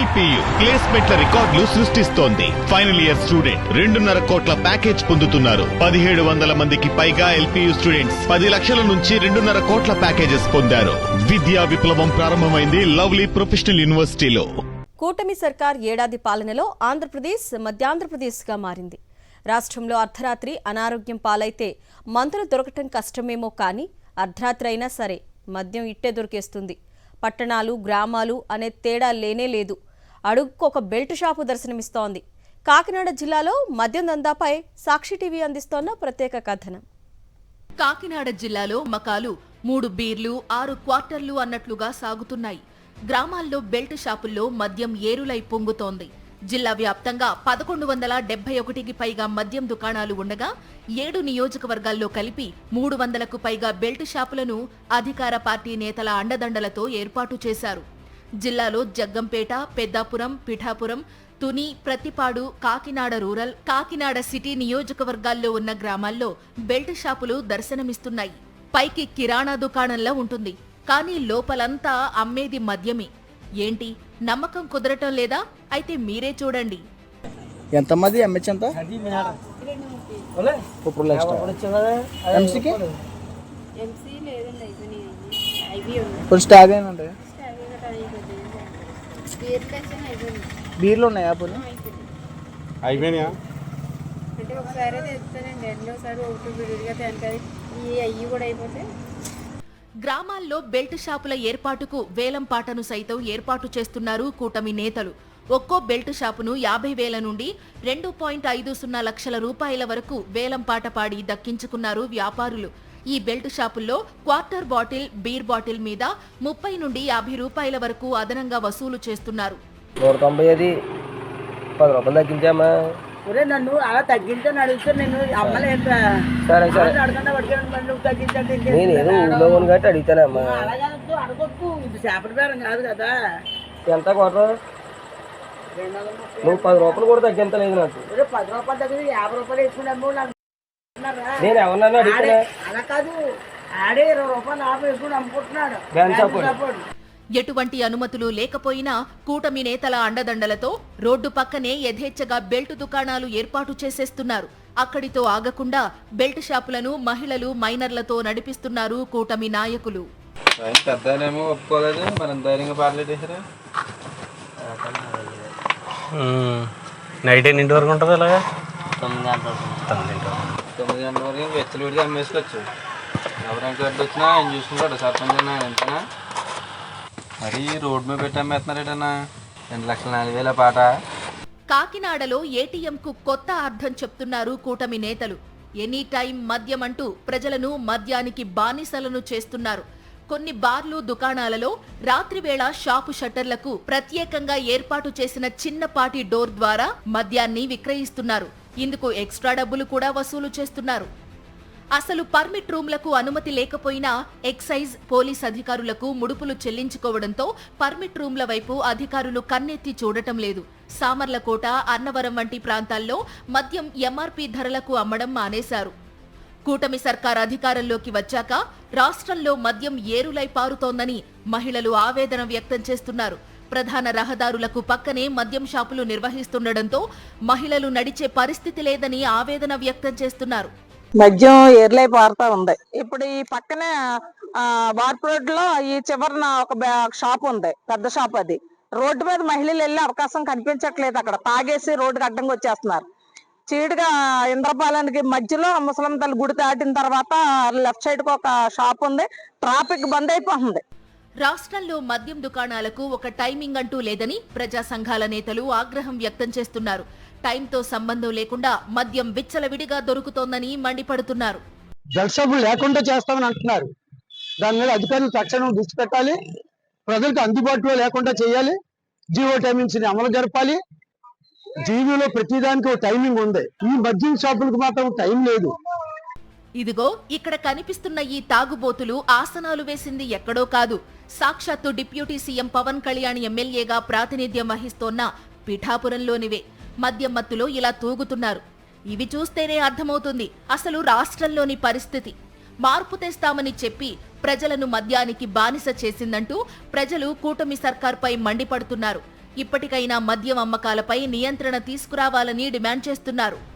LPU ప్లేస్మెంట్ల రికార్డులు సృష్టిస్తోంది. Final year student 2.5 కోట్ల ప్యాకేజ్ పొందుతున్నారు. 1700 మందికి పైగా ఎల్పియు స్టూడెంట్స్ 10 లక్షల నుంచి 2.5 కోట్ల ప్యాకేజెస్ పొందారు. విద్యా విప్లవం ప్రారంభమైంది లవ్లీ ప్రొఫెషనల్ యూనివర్సిటీలో. కూటమి సర్కార్ ఏడాది పాలనలో ఆంధ్రప్రదేశ్ మధ్యాంధ్రప్రదేశ్గా మారింది. రాష్ట్రంలో అర్ధరాత్రి అనారోగ్యం పాలైతే మందులు దొరకటం కష్టమేమో కానీ అర్ధరాత్రి అయినా సరే మద్యం ఇట్టే దొరికేస్తుంది. పట్టణాలు గ్రామాలు అనే తేడా లేనే లేదు. అడుగుకొక బెల్ట్ షాపు దర్శనమిస్తోంది. కాకినాడ జిల్లాలో మద్యం దందాపై సాక్షి టీవీ అందిస్తోన్న ప్రత్యేక కథనం. కాకినాడ జిల్లాలో మకాలు 3 బీర్లు 6 క్వార్టర్లు అన్నట్లుగా సాగుతున్నాయి. గ్రామాల్లో బెల్ట్ షాపుల్లో మద్యం ఏరులై పొంగుతోంది. జిల్లా వ్యాప్తంగా 1171కి పైగా మద్యం దుకాణాలు ఉండగా 7 నియోజకవర్గాల్లో కలిపి 300కు పైగా బెల్ట్ షాపులను అధికార పార్టీ నేతల అండదండలతో ఏర్పాటు చేశారు. జిల్లాలో జగ్గంపేట, పెద్దాపురం, పిఠాపురం, తుని, ప్రతిపాడు, కాకినాడ రూరల్, కాకినాడ సిటీ నియోజకవర్గాల్లో ఉన్న గ్రామాల్లో బెల్ట్ షాపులు దర్శనమిస్తున్నాయి. పైకి కిరాణా దుకాణంలా ఉంటుంది, కానీ లోపలంతా అమ్మేది మద్యమే. ఏంటి నమ్మకం కుదరటం లేదా? అయితే మీరే చూడండి. ఎంతమంది ఎంహెచ్ ఎంత? స్టాగ్ అయినా బీర్లు ఉన్నాయా? పోనీ అయిపోయినాయా? అంటే ఒకసారి తెస్తానండి, రెండోసారి ఒకటి విడిగా తేనకాయ అయ్యి కూడా అయిపోతే. గ్రామాల్లో బెల్ట్ షాపుల ఏర్పాటుకు వేలం పాటను సైతం ఏర్పాటు చేస్తున్నారు కూటమి నేతలు. ఒక్కో బెల్ట్ షాపును 50,000 నుండి 2.50 లక్షల రూపాయల వరకు వేలం పాట పాడి దక్కించుకున్నారు వ్యాపారులు. ఈ బెల్ట్ షాపుల్లో క్వార్టర్ బాటిల్, బీర్ బాటిల్ మీద 30 నుండి 50 రూపాయల వరకు అదనంగా వసూలు చేస్తున్నారు. 190 10 రూపాయలు తగ్గించామా? నన్ను అలా తగ్గించని అడుగుతా, నేను అమ్మలేంట్రా. సరే సరే, అడగకుండా పట్టుకోండి, తగ్గించండి. నేను ఏదో ఊళ్ళో ఉంది కాబట్టి అడుగుతానమ్మా. అలాగనొద్దు, అడగొద్దు, ఇది చేపల బేరం కాదు కదా. ఎంత క్వార్టర్? నువ్వు 10 రూపాయలు కూడా తగ్గించలేదు నాకు. 10 రూపాయలు తగ్గింది, 50 రూపాయలు వేసుకున్నాము. నేను ఎవరినన్నా అడుగుతున్నా? అలా కాదు, ఆడే 20 రూపాయలు ఆపు వేసుకుని అమ్ముకుంటున్నాడు. ఎటువంటి అనుమతులు లేకపోయినా కూటమి నేతల అండదండలతో రోడ్డు పక్కనే యథేచ్ఛగా బెల్ట్ దుకాణాలు ఏర్పాటు చేసేస్తున్నారు. అక్కడితో ఆగకుండా బెల్ట్ షాపులను మహిళలు, మైనర్లతో నడిపిస్తున్నారు కూటమి నాయకులు. పెద్దనేమో ఒప్పుకోలేదు, మనం ధైర్యంగా పాడలేదేసరా. నైట్ ఎన్నింటి వరకు ఉంటుంది? అలాగా 9 గంటల వరకు వెచ్చలు విడిగా అమ్మేసుకోవచ్చు. ఎవరికి అడ్డు వచ్చినా ఆయన చూసుకుంటాడు, సర్పంచ్ అన్నా ఎంతనా. మరి రోడ్డు మీద పెట్టి అమ్మేస్తున్నారేటన్నా 2,04,000 పాట. కాకినాడలో ఏటీఎంకు కొత్త అర్థం చెప్తున్నారు కూటమి నేతలు. ఎనీ టైం మద్యం అంటూ ప్రజలను మద్యానికి బానిసలను చేస్తున్నారు. కొన్ని బార్లు, దుకాణాలలో రాత్రివేళ షాపు షట్టర్లకు ప్రత్యేకంగా ఏర్పాటు చేసిన చిన్నపాటి డోర్ ద్వారా మద్యాన్ని విక్రయిస్తున్నారు. ఇందుకు ఎక్స్ట్రా డబ్బులు కూడా వసూలు చేస్తున్నారు. అసలు పర్మిట్ రూమ్లకు అనుమతి లేకపోయినా ఎక్సైజ్, పోలీస్ అధికారులకు ముడుపులు చెల్లించుకోవడంతో పర్మిట్ రూమ్ల వైపు అధికారులు కన్నెత్తి చూడటం లేదు. సామర్లకోట, అన్నవరం వంటి ప్రాంతాల్లో మద్యం ఎంఆర్పీ ధరలకు అమ్మడం మానేశారు. కూటమి సర్కార్ అధికారంలోకి వచ్చాక రాష్ట్రంలో మద్యం ఏరులై పారుతోందని మహిళలు ఆవేదన వ్యక్తం చేస్తున్నారు. ప్రధాన రహదారులకు పక్కనే మద్యం షాపులు నిర్వహిస్తుండటంతో మహిళలు నడిచే పరిస్థితి లేదని ఆవేదన వ్యక్తం చేస్తున్నారు. మద్యం ఏర్లై పారుతా ఉంది. ఇప్పుడు ఈ పక్కనే వార్పు రోడ్ లో ఈ చివరన ఒక షాప్ ఉంది, పెద్ద షాప్. అది రోడ్డు మీద మహిళలు వెళ్లే అవకాశం కనిపించట్లేదు. అక్కడ తాగేసి రోడ్డుకి అడ్డంగా వచ్చేస్తున్నారు. చీడుగా ఇంద్రపాలెంకి మధ్యలో ముసలం తల్లి గుడి దాటిన తర్వాత లెఫ్ట్ సైడ్ కు ఒక షాప్ ఉంది. ట్రాఫిక్ బంద్ అయిపోతుంది. రాష్ట్రంలో మద్యం దుకాణాలకు ఒక టైమింగ్ అంటూ లేదని ప్రజా సంఘాల నేతలు ఆగ్రహం వ్యక్తం చేస్తున్నారు. టైంతో సంబంధం లేకుండా మద్యం విచ్చలవిడిగా దొరుకుతోందని మండిపడుతున్నారు. జలసభలు లేకుండా చేస్తామని అంటున్నారు. దాని మీద అధికారులు తక్షణం దృష్టి పెట్టాలి. ప్రజలకు అందుబాటులో లేకుండా చేయాలి. జీవో టైమింగ్స్ ని అమలు జరపాలి. జీవోలో ప్రతిదానికి ఒక టైమింగ్ ఉంది. ఈ మద్యం షాపులకు మాత్రం టైం లేదు. ఇదిగో ఇక్కడ కనిపిస్తున్న ఈ తాగుబోతులు ఆసనాలు వేసింది ఎక్కడో కాదు, సాక్షాత్తు డిప్యూటీ సీఎం పవన్ కళ్యాణ్ ఎమ్మెల్యేగా ప్రాతినిధ్యం వహిస్తోన్న పిఠాపురంలోనివే. మద్యం మత్తులో ఇలా తూగుతున్నారు. ఇవి చూస్తేనే అర్థమవుతుంది అసలు రాష్ట్రంలోని పరిస్థితి. మార్పు తెస్తామని చెప్పి ప్రజలను మద్యానికి బానిస చేసిందంటూ ప్రజలు కూటమి సర్కార్పై మండిపడుతున్నారు. ఇప్పటికైనా మద్యం అమ్మకాలపై నియంత్రణ తీసుకురావాలని డిమాండ్ చేస్తున్నారు.